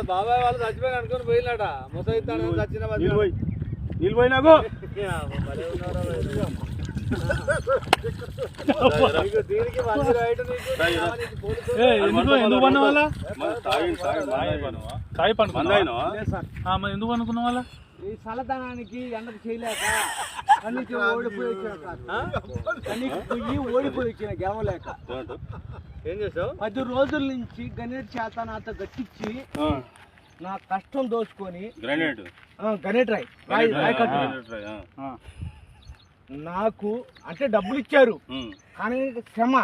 బాబాయ్ వాళ్ళు చచ్చిపోయి అనుకుని పోయినాట ముసైతాను చచ్చిన నిలిపోయి నాకు ఎందుకు పన్న వాళ్ళ తాయి పండుకున్నా ఎందుకు అనుకున్న వాళ్ళ ఈ చల్లదనానికి ఎండకు చేయలేక కన్నీకి ఓడిపోయి వచ్చిన గెలవలేక ఏం చేసావు 10 రోజుల నుంచి గణేట్ చేత నాతో గట్టించి నా కష్టం దోచుకొని గణేట్ రాయ్ నాకు అంటే డబ్బులు ఇచ్చారు కానీ క్షమ